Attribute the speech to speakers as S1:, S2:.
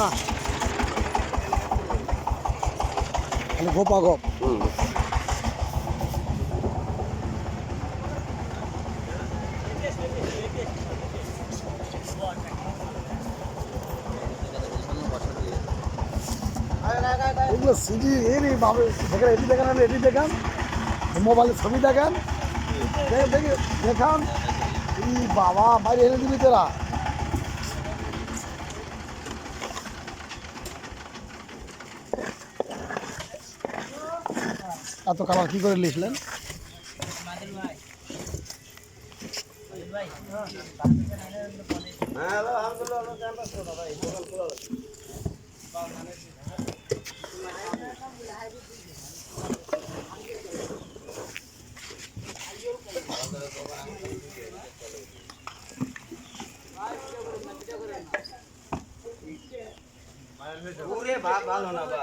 S1: না, খালি গোপা গোপ। এগুলো সিডি এরই ভাবে দেখেন, এটি দেখান, এটি দেখান, মোবাইলে ছবি দেখান, দেখান। এই বাবা, বাইরে এনে দিবি তোরা। এত কালার কি করে লিখলেন?
S2: ভালো না বা